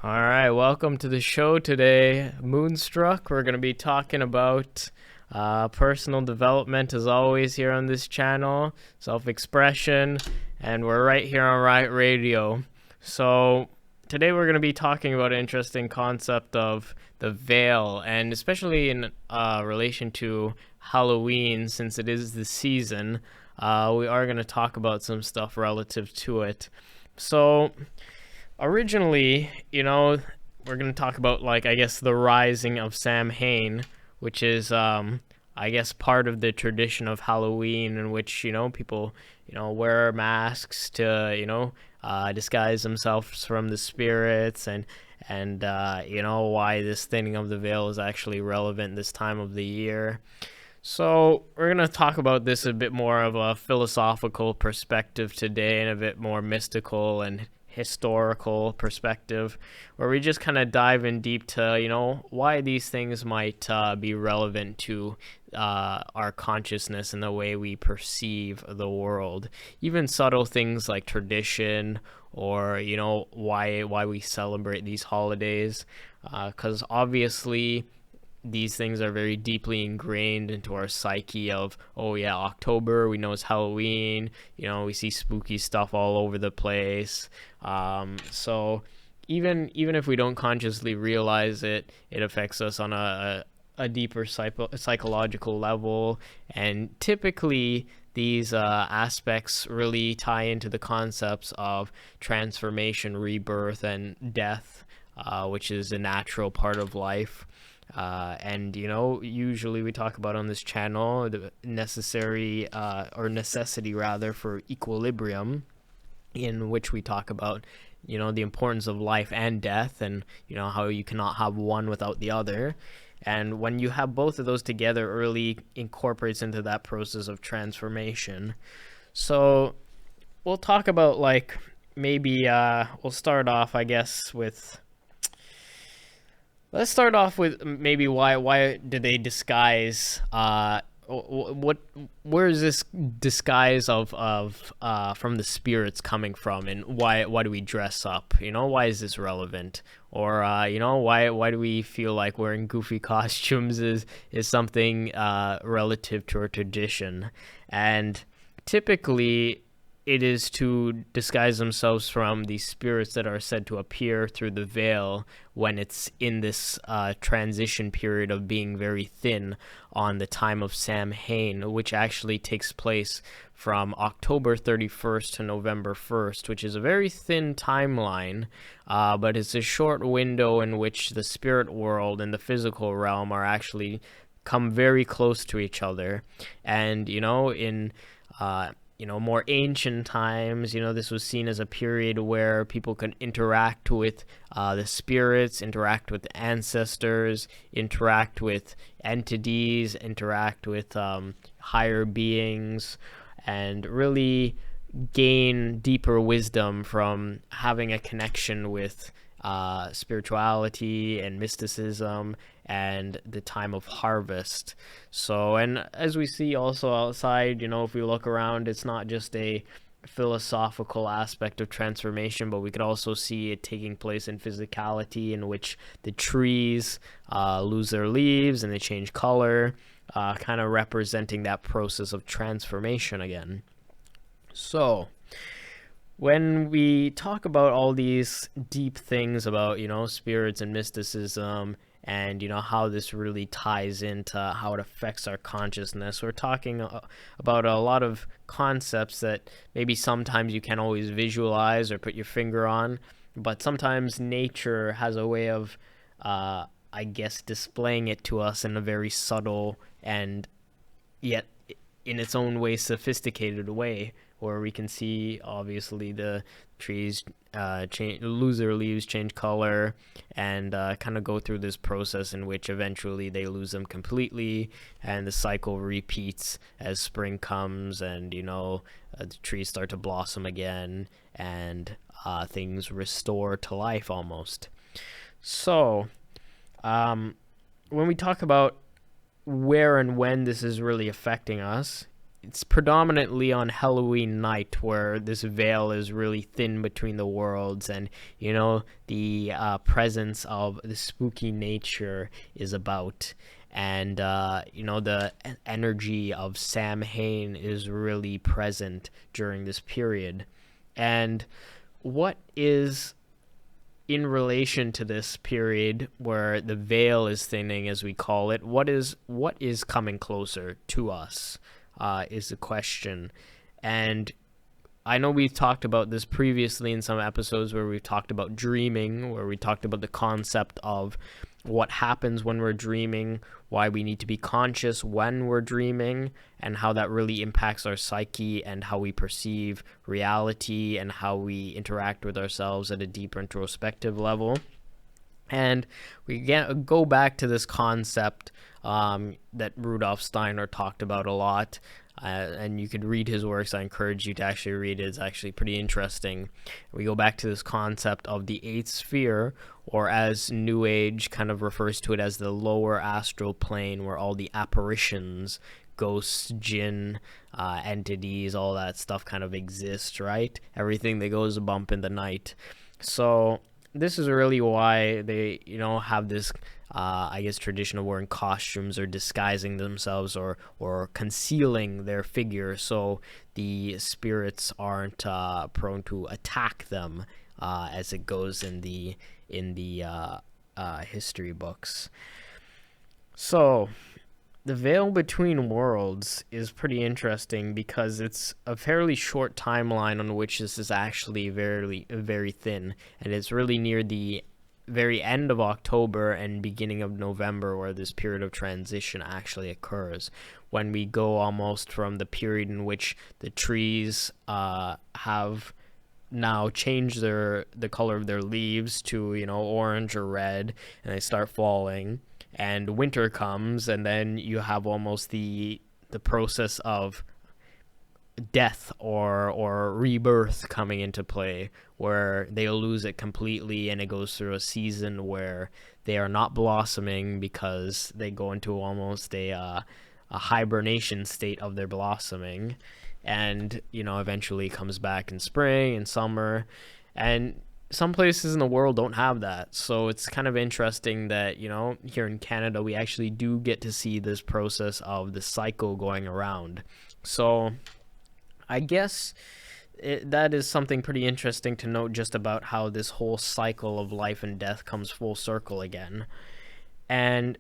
All right, welcome to the show today, Moonstruck. We're going to be talking about personal development as always here on this channel, self-expression, and we're right here on Riot Radio. So today we're going to be talking about an interesting concept of the veil, and especially in relation to Halloween, since it is the season, we are going to talk about some stuff relative to it. So originally, we're going to talk about, I guess, the rising of Samhain, which is, I guess, part of the tradition of Halloween in which, people, wear masks to, disguise themselves from the spirits and why this thinning of the veil is actually relevant this time of the year. So we're going to talk about this a bit more of a philosophical perspective today and a bit more mystical and historical perspective, where we just kind of dive in deep to, why these things might be relevant to our consciousness and the way we perceive the world. Even subtle things like tradition or, why we celebrate these holidays. Because obviously these things are very deeply ingrained into our psyche of, oh yeah, October, we know it's Halloween, we see spooky stuff all over the place. So even if we don't consciously realize it, it affects us on a deeper psychological level. And typically these aspects really tie into the concepts of transformation, rebirth, and death, which is a natural part of life. And usually we talk about on this channel the necessity rather for equilibrium, in which we talk about the importance of life and death, and how you cannot have one without the other. And when you have both of those together, early incorporates into that process of transformation. So we'll talk about maybe we'll start off, I guess, with. Let's start off with maybe why did they disguise where is this disguise of from the spirits coming from, and why do we dress up? Why is this relevant? Or why do we feel like wearing goofy costumes is something relative to our tradition? And typically it is to disguise themselves from the spirits that are said to appear through the veil when it's in this transition period of being very thin on the time of Samhain, which actually takes place from October 31st to November 1st, which is a very thin timeline, but it's a short window in which the spirit world and the physical realm are actually come very close to each other. And, in more ancient times, this was seen as a period where people could interact with the spirits, interact with ancestors, interact with entities, interact with higher beings, and really gain deeper wisdom from having a connection with spirituality and mysticism and the time of harvest. So, and as we see also outside, if we look around, it's not just a philosophical aspect of transformation, but we could also see it taking place in physicality, in which the trees lose their leaves and they change color, kind of representing that process of transformation again. So when we talk about all these deep things about, spirits and mysticism, and how this really ties into how it affects our consciousness, we're talking about a lot of concepts that maybe sometimes you can't always visualize or put your finger on, but sometimes nature has a way of I guess displaying it to us in a very subtle and yet in its own way sophisticated way, where we can see obviously the trees lose their leaves, change color, and kind of go through this process in which eventually they lose them completely, and the cycle repeats as spring comes, and the trees start to blossom again, and things restore to life almost. So when we talk about where and when this is really affecting us, it's predominantly on Halloween night where this veil is really thin between the worlds, and the presence of the spooky nature is about, and the energy of Samhain is really present during this period. And what is in relation to this period where the veil is thinning, as we call it, what is coming closer to us, is the question. And I know we've talked about this previously in some episodes where we've talked about dreaming, where we talked about the concept of what happens when we're dreaming, why we need to be conscious when we're dreaming, and how that really impacts our psyche and how we perceive reality and how we interact with ourselves at a deeper introspective level. And we go back to this concept that Rudolf Steiner talked about a lot, and you could read his works. I encourage you to actually read it. It's actually pretty interesting. We go back to this concept of the eighth sphere, or as New Age kind of refers to it as the lower astral plane, where all the apparitions, ghosts, jinn, entities, all that stuff kind of exists, right? Everything that goes bump in the night. So this is really why they, have this, tradition of wearing costumes or disguising themselves or concealing their figure so the spirits aren't prone to attack them, as it goes in the history books. So the veil between worlds is pretty interesting because it's a fairly short timeline on which this is actually very, very thin, and it's really near the very end of October and beginning of November where this period of transition actually occurs, when we go almost from the period in which the trees have now changed the color of their leaves to orange or red, and they start falling, and winter comes, and then you have almost the process of death or rebirth coming into play, where they'll lose it completely, and it goes through a season where they are not blossoming because they go into almost a hibernation state of their blossoming, and eventually comes back in spring and summer. And some places in the world don't have that, so it's kind of interesting that here in Canada we actually do get to see this process of the cycle going around. So I guess that is something pretty interesting to note, just about how this whole cycle of life and death comes full circle again. And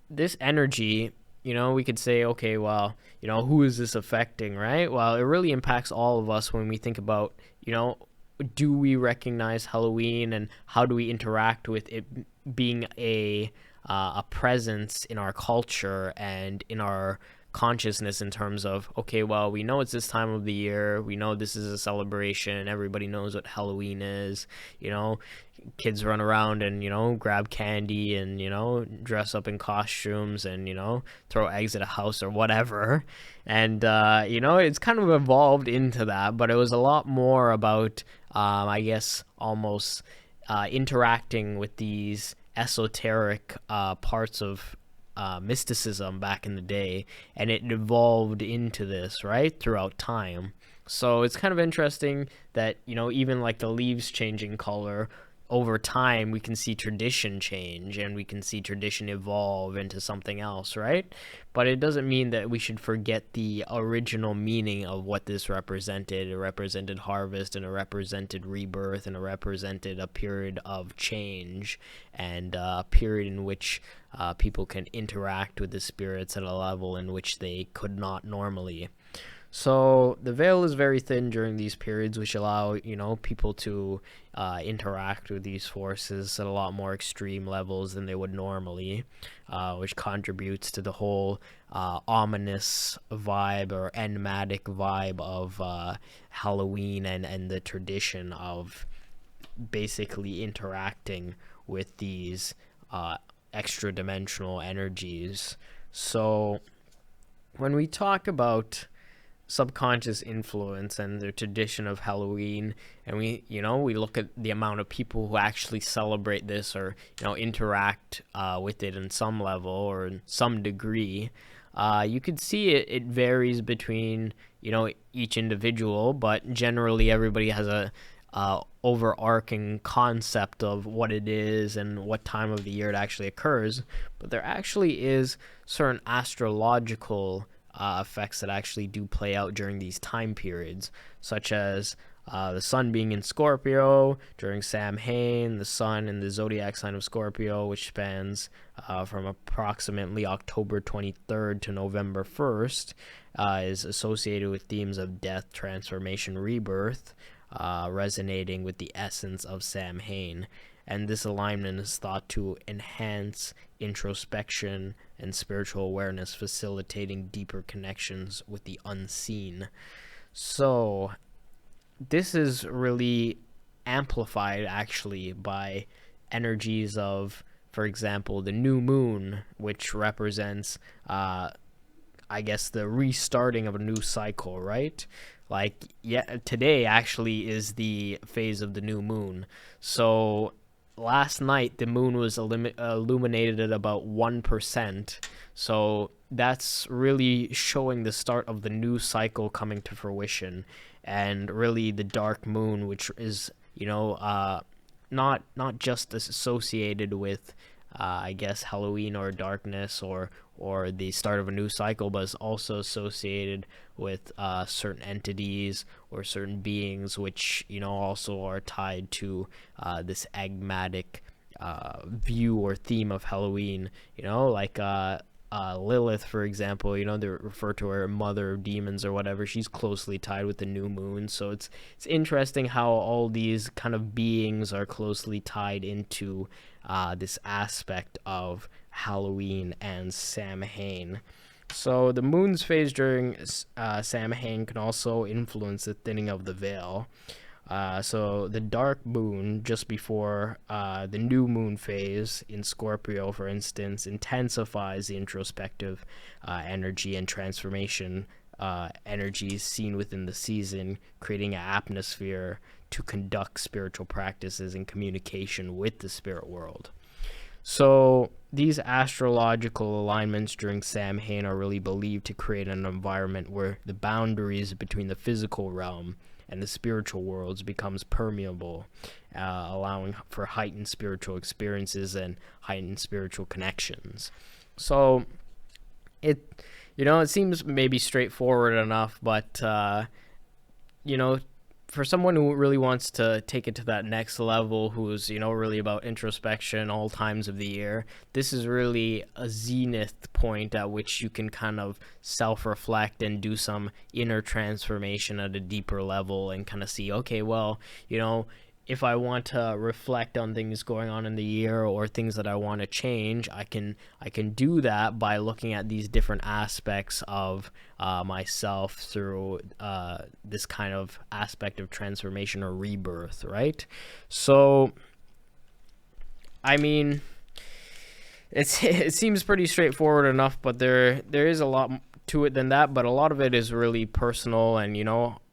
this energy, we could say, okay, well, who is this affecting, right? Well, it really impacts all of us when we think about, do we recognize Halloween, and how do we interact with it being a presence in our culture and in our consciousness, in terms of, okay, well, we know it's this time of the year, we know this is a celebration, everybody knows what Halloween is, kids run around and grab candy and dress up in costumes and throw eggs at a house or whatever, and it's kind of evolved into that, but it was a lot more about I guess almost interacting with these esoteric parts of mysticism back in the day, and it evolved into this, right, throughout time. So it's kind of interesting that even like the leaves changing color over time, we can see tradition change, and we can see tradition evolve into something else, right? But it doesn't mean that we should forget the original meaning of what this represented. It represented harvest, and it represented rebirth, and it represented a period of change, and a period in which people can interact with the spirits at a level in which they could not normally. So the veil is very thin during these periods, which allow people to interact with these forces at a lot more extreme levels than they would normally, which contributes to the whole ominous vibe or enigmatic vibe of Halloween and the tradition of basically interacting with these extra dimensional energies. So when we talk about subconscious influence and the tradition of Halloween, and we look at the amount of people who actually celebrate this or interact with it in some level or in some degree, You could see it varies between, each individual, but generally everybody has a overarching concept of what it is and what time of the year it actually occurs. But there actually is certain astrological effects that actually do play out during these time periods, such as the sun being in Scorpio during Samhain, the sun in the zodiac sign of Scorpio, which spans from approximately October 23rd to November 1st, is associated with themes of death, transformation, rebirth, resonating with the essence of Samhain. And this alignment is thought to enhance introspection and spiritual awareness, facilitating deeper connections with the unseen. So this is really amplified actually by energies of, for example, the new moon, which represents I guess the restarting of a new cycle, right? Like, yeah, today actually is the phase of the new moon. So last night the moon was illuminated at about 1%. So that's really showing the start of the new cycle coming to fruition. And really the dark moon, which is, not just associated with I guess Halloween or darkness or the start of a new cycle, but is also associated with certain entities or certain beings, which also are tied to this agmatic view or theme of Halloween. Like Lilith, for example, they refer to her mother of demons or whatever. She's closely tied with the new moon. So it's interesting how all these kind of beings are closely tied into this aspect of Halloween and Samhain. So the moon's phase during Samhain can also influence the thinning of the veil. So the dark moon just before the new moon phase in Scorpio, for instance, intensifies the introspective energy and transformation energies seen within the season, creating an atmosphere to conduct spiritual practices and communication with the spirit world. So these astrological alignments during Samhain are really believed to create an environment where the boundaries between the physical realm and the spiritual worlds becomes permeable, allowing for heightened spiritual experiences and heightened spiritual connections. So it seems maybe straightforward enough, but for someone who really wants to take it to that next level, who's, really about introspection all times of the year, this is really a zenith point at which you can kind of self-reflect and do some inner transformation at a deeper level and kind of see, okay, well, if I want to reflect on things going on in the year or things that I want to change, I can do that by looking at these different aspects of myself through this kind of aspect of transformation or rebirth, right? So, I mean, it seems pretty straightforward enough, but there is a lot to it than that. But a lot of it is really personal, and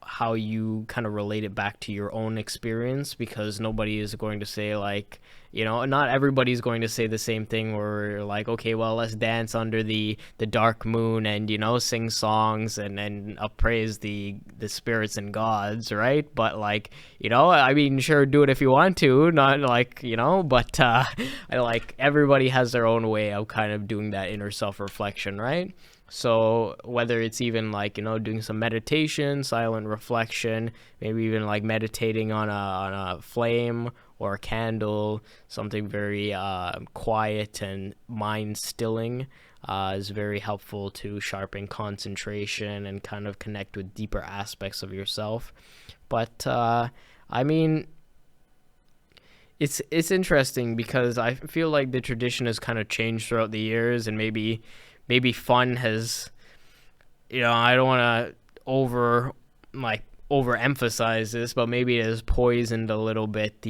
how you kind of relate it back to your own experience, because nobody is going to say like, not everybody's going to say the same thing where like, okay, well, let's dance under the dark moon and, sing songs and appraise the spirits and gods, right? But like, I mean, sure, do it if you want to, not like, but I like everybody has their own way of kind of doing that inner self-reflection, right? So whether it's even like, doing some meditation, silent reflection, maybe even like meditating on a flame or a candle, something very quiet and mind stilling is very helpful to sharpen concentration and kind of connect with deeper aspects of yourself. But I mean, it's interesting because I feel like the tradition has kind of changed throughout the years, and maybe fun has, I don't want to overemphasize this, but maybe it has poisoned a little bit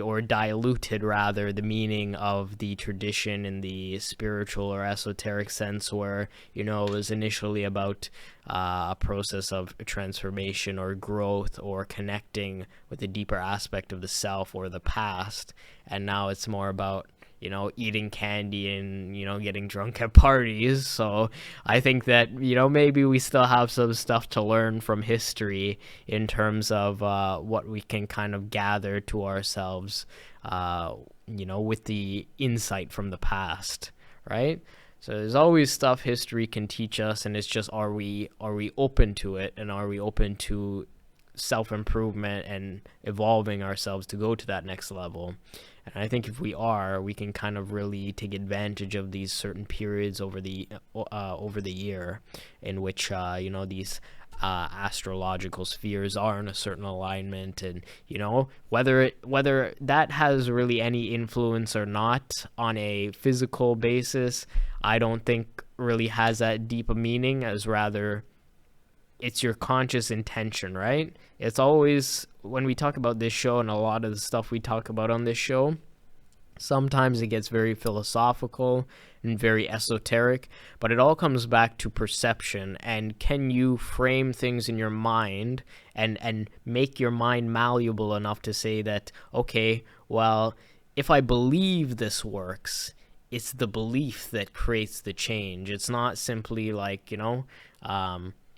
or diluted rather the meaning of the tradition in the spiritual or esoteric sense, where it was initially about a process of transformation or growth or connecting with a deeper aspect of the self or the past, and now it's more about eating candy and, getting drunk at parties. So I think that, maybe we still have some stuff to learn from history in terms of what we can kind of gather to ourselves, with the insight from the past, right? So there's always stuff history can teach us, and it's just, are we open to it, and are we open to self-improvement and evolving ourselves to go to that next level? And I think if we are, we can kind of really take advantage of these certain periods over the year, in which these astrological spheres are in a certain alignment, and whether that has really any influence or not on a physical basis, I don't think really has that deep a meaning, as rather it's your conscious intention, right? It's always, when we talk about this show and a lot of the stuff we talk about on this show, sometimes it gets very philosophical and very esoteric, but it all comes back to perception. And can you frame things in your mind and make your mind malleable enough to say that, okay, well, if I believe this works, it's the belief that creates the change. It's not simply like,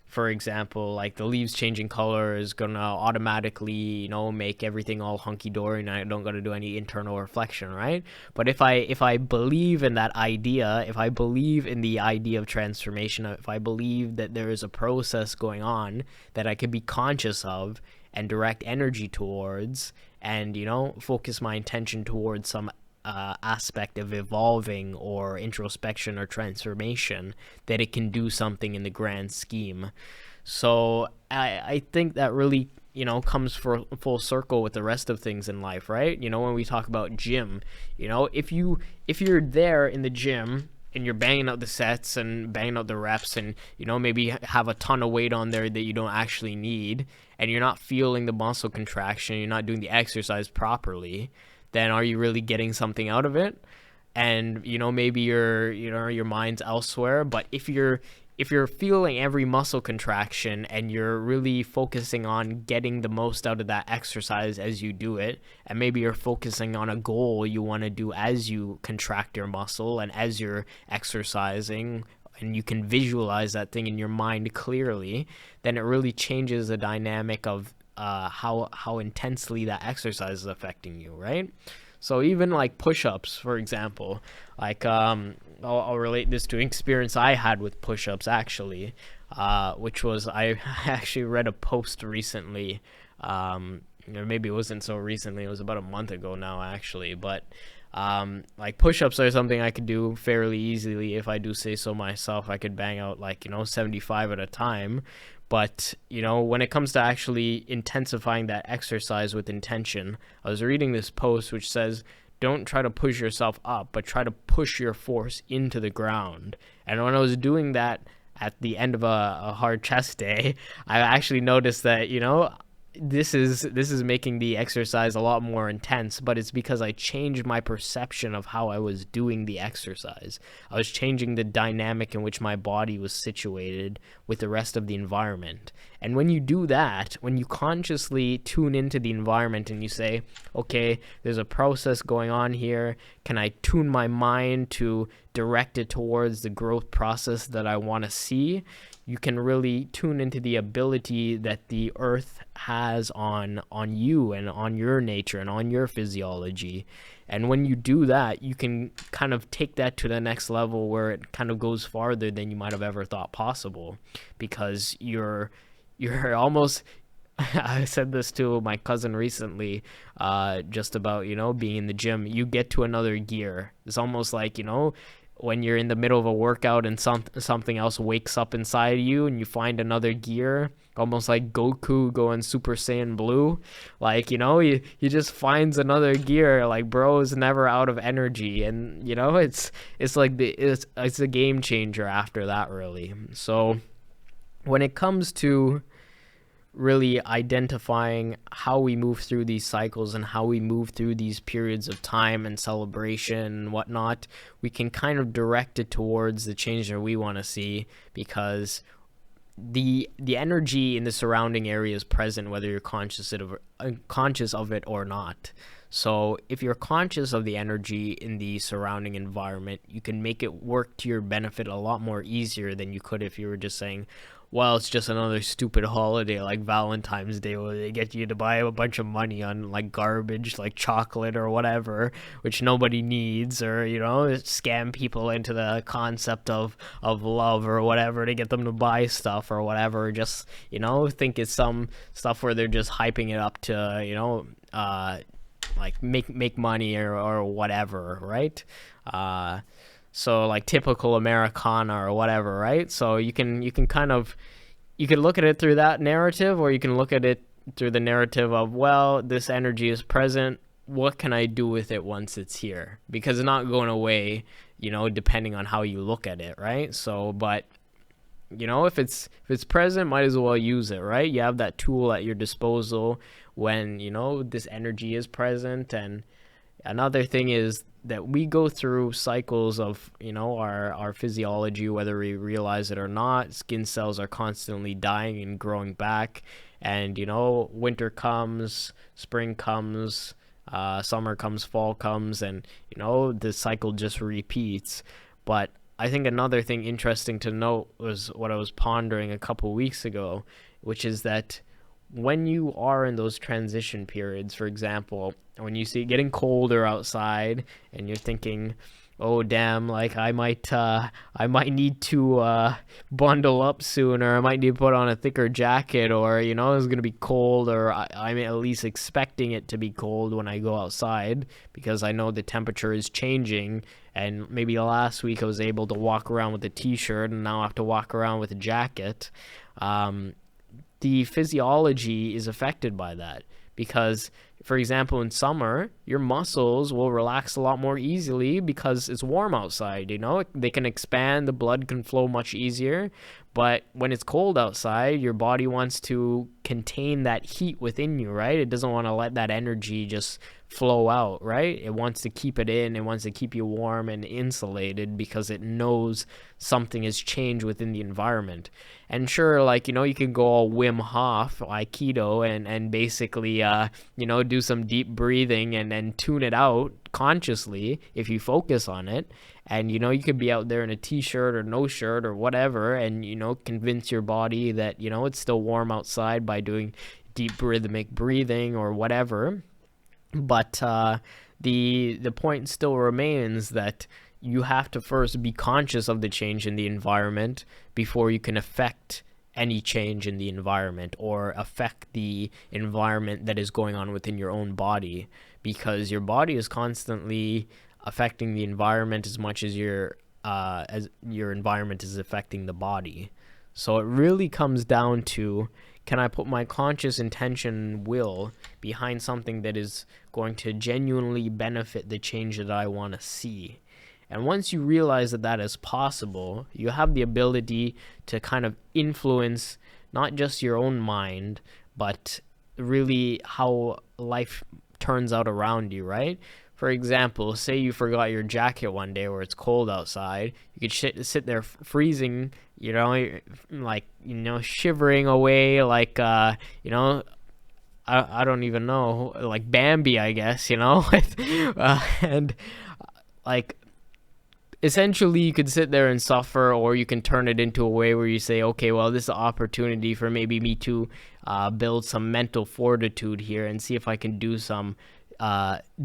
for example, like the leaves changing color is gonna automatically, make everything all hunky-dory, and I don't gotta do any internal reflection, right? But if I believe in that idea, if I believe in the idea of transformation, if I believe that there is a process going on that I could be conscious of and direct energy towards, and, focus my intention towards some aspect of evolving or introspection or transformation, that it can do something in the grand scheme. So I think that really, comes for full circle with the rest of things in life, right? When we talk about gym, if you're there in the gym and you're banging out the sets and banging out the reps, and maybe have a ton of weight on there that you don't actually need, and you're not feeling the muscle contraction, you're not doing the exercise properly, then are you really getting something out of it? And maybe your mind's elsewhere. But if you're feeling every muscle contraction and you're really focusing on getting the most out of that exercise as you do it, and maybe you're focusing on a goal you want to do as you contract your muscle and as you're exercising, and you can visualize that thing in your mind clearly, then it really changes the dynamic of how intensely that exercise is affecting you, right? So even like push-ups, for example, like I'll relate this to an experience I had with push-ups actually, which was, I actually read a post recently, maybe it wasn't so recently, it was about a month ago now actually, but like push-ups are something I could do fairly easily. If I do say so myself, I could bang out like 75 at a time. But when it comes to actually intensifying that exercise with intention, I was reading this post which says, don't try to push yourself up, but try to push your force into the ground. And when I was doing that at the end of a hard chest day, I actually noticed that this is making the exercise a lot more intense, but it's because I changed my perception of how I was doing the exercise. I was changing the dynamic in which my body was situated with the rest of the environment. And when you do that, when you consciously tune into the environment and you say, okay, there's a process going on here, can I tune my mind to direct it towards the growth process that I want to see? You can really tune into the ability that the earth has on you and on your nature and on your physiology. And when you do that, you can kind of take that to the next level where it kind of goes farther than you might have ever thought possible, because you're almost I said this to my cousin recently, just about, being in the gym. You get to another gear. It's almost like, when you're in the middle of a workout and something else wakes up inside you and you find another gear, almost like Goku going Super Saiyan Blue. Like, he just finds another gear. Like, bro is never out of energy. And, it's like it's a game changer after that, really. So when it comes to really identifying how we move through these cycles and how we move through these periods of time and celebration and whatnot, we can kind of direct it towards the change that we want to see, because the energy in the surrounding area is present whether you're conscious of it or not. So if you're conscious of the energy in the surrounding environment, you can make it work to your benefit a lot more easier than you could if you were just saying, well, it's just another stupid holiday like Valentine's Day where they get you to buy a bunch of money on like garbage like chocolate or whatever, which nobody needs, or scam people into the concept of love or whatever to get them to buy stuff or whatever. Just think it's some stuff where they're just hyping it up to like make money or whatever, right? So like typical Americana or whatever, right? So you can look at it through that narrative, or you can look at it through the narrative of, well, this energy is present. What can I do with it once it's here? Because it's not going away, depending on how you look at it, right? So, but if it's present, might as well use it, right? You have that tool at your disposal when this energy is present. And another thing is that we go through cycles of our physiology, whether we realize it or not. Skin cells are constantly dying and growing back, and winter comes, spring comes, summer comes, fall comes, and the cycle just repeats. But I think another thing interesting to note was what I was pondering a couple weeks ago, which is that when you are in those transition periods, for example, when you see it getting colder outside and you're thinking, oh damn, like I might need to bundle up soon, or I might need to put on a thicker jacket, or it's gonna be cold, or I'm at least expecting it to be cold when I go outside because I know the temperature is changing. And maybe last week I was able to walk around with a t-shirt, and now I have to walk around with a jacket. The physiology is affected by that because, for example, in summer, your muscles will relax a lot more easily because it's warm outside, they can expand, the blood can flow much easier. But when it's cold outside, your body wants to contain that heat within you, right? It doesn't want to let that energy just flow out, right? It wants to keep it in. It wants to keep you warm and insulated because it knows something has changed within the environment. And sure, like, you can go all Wim Hof, Aikido, and basically, do some deep breathing and tune it out consciously if you focus on it. And, you could be out there in a t-shirt or no shirt or whatever and, convince your body that, it's still warm outside by doing deep rhythmic breathing or whatever. But the point still remains that you have to first be conscious of the change in the environment before you can affect any change in the environment or affect the environment that is going on within your own body, because your body is constantly affecting the environment as much as your environment is affecting the body. So it really comes down to, can I put my conscious intention and will behind something that is going to genuinely benefit the change that I want to see? And once you realize that that is possible, you have the ability to kind of influence not just your own mind, but really how life turns out around you, right? For example, say you forgot your jacket one day where it's cold outside. You could sit there freezing, shivering away like, I don't even know, like Bambi, I guess, and like, essentially you could sit there and suffer, or you can turn it into a way where you say, okay, well, this is an opportunity for maybe me to build some mental fortitude here and see if I can do some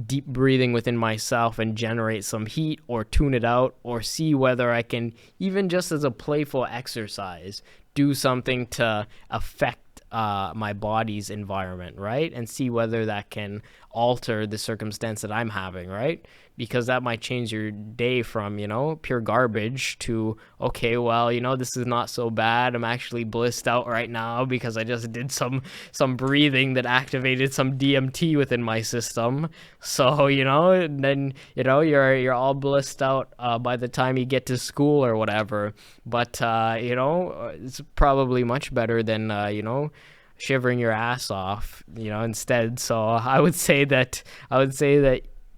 deep breathing within myself and generate some heat, or tune it out, or see whether I can, even just as a playful exercise, do something to affect my body's environment, right? And see whether that can alter the circumstance that I'm having, right? Because that might change your day from, pure garbage to, okay, well, this is not so bad. I'm actually blissed out right now because I just did some breathing that activated some DMT within my system. So, then, you're all blissed out by the time you get to school or whatever. But, it's probably much better than, shivering your ass off, instead. So I would say that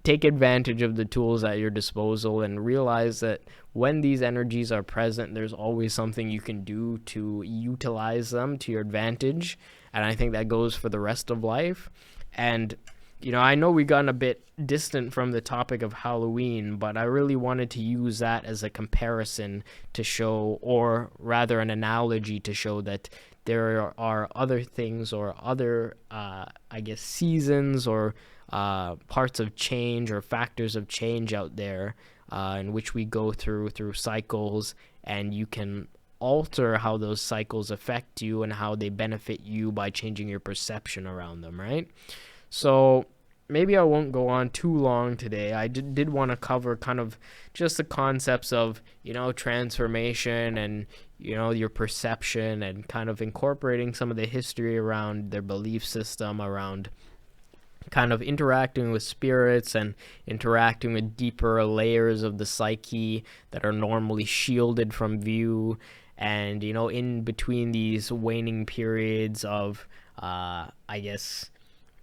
take advantage of the tools at your disposal and realize that when these energies are present, there's always something you can do to utilize them to your advantage. And I think that goes for the rest of life. And I know we gotten a bit distant from the topic of Halloween, but I really wanted to use that as a comparison to show, or rather an analogy to show that there are other things or other, I guess, seasons or parts of change or factors of change out there in which we go through cycles, and you can alter how those cycles affect you and how they benefit you by changing your perception around them, right? So maybe I won't go on too long today. I did want to cover kind of just the concepts of, transformation and, your perception, and kind of incorporating some of the history around their belief system, around kind of interacting with spirits and interacting with deeper layers of the psyche that are normally shielded from view. And, in between these waning periods of, I guess,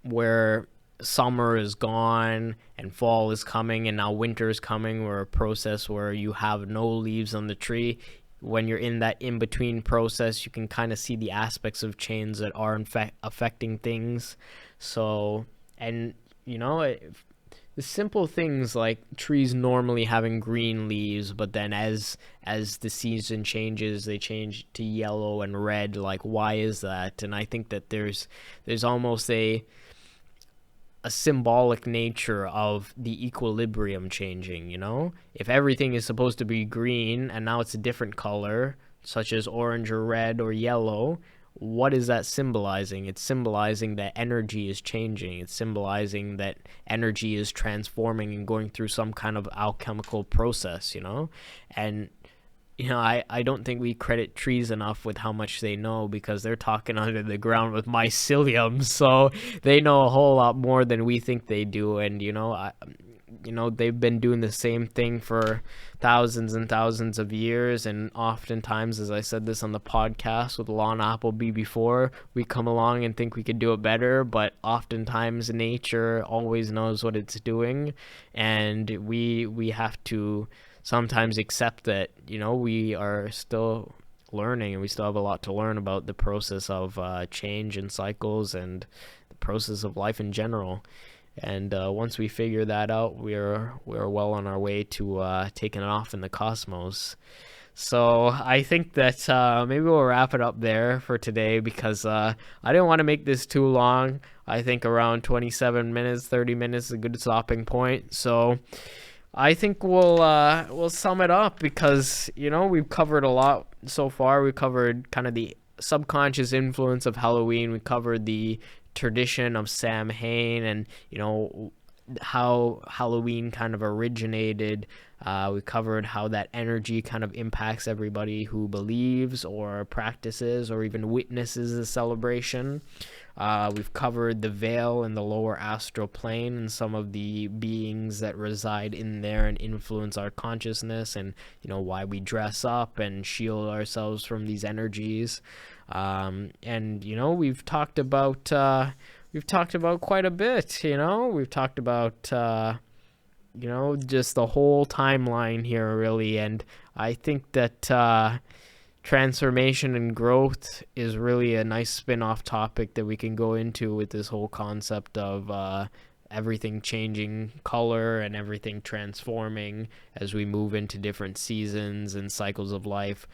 where summer is gone and fall is coming and now winter is coming, or a process where you have no leaves on the tree. When you're in that in-between process, you can kind of see the aspects of change that are affecting things. So, and the simple things like trees normally having green leaves, but then as the season changes, they change to yellow and red. Like, why is that? And I think that there's almost a symbolic nature of the equilibrium changing. If everything is supposed to be green and now it's a different color, such as orange or red or yellow, what is that symbolizing? It's symbolizing that energy is changing. It's symbolizing that energy is transforming and going through some kind of alchemical process, and I don't think we credit trees enough with how much they know, because they're talking under the ground with mycelium, so they know a whole lot more than we think they do. And they've been doing the same thing for thousands and thousands of years, and oftentimes, as I said this on the podcast with Lon Appleby before, we come along and think we could do it better, but oftentimes nature always knows what it's doing, and we have to sometimes accept that, we are still learning, and we still have a lot to learn about the process of change and cycles and the process of life in general. And once we figure that out, we're well on our way to taking it off in the cosmos. So I think that maybe we'll wrap it up there for today, because I didn't want to make this too long. I think around 27 minutes, 30 minutes is a good stopping point. So I think we'll sum it up, because we've covered a lot so far. We covered kind of the subconscious influence of Halloween. We covered the tradition of Samhain, and how Halloween kind of originated. We covered how that energy kind of impacts everybody who believes or practices or even witnesses the celebration. We've covered the veil and the lower astral plane and some of the beings that reside in there and influence our consciousness, and why we dress up and shield ourselves from these energies. And we've talked about quite a bit. We've talked about just the whole timeline here, really. And I think that transformation and growth is really a nice spin-off topic that we can go into with this whole concept of everything changing color and everything transforming as we move into different seasons and cycles of life.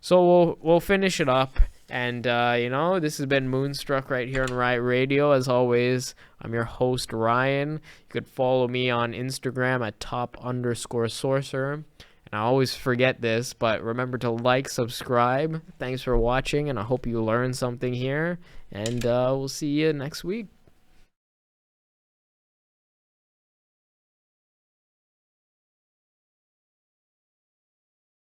So we'll finish it up. And, this has been Moonstruck right here on Riot Radio. As always, I'm your host, Ryan. You could follow me on Instagram at top_sorcerer. And I always forget this, but remember to like, subscribe. Thanks for watching, and I hope you learned something here. And we'll see you next week.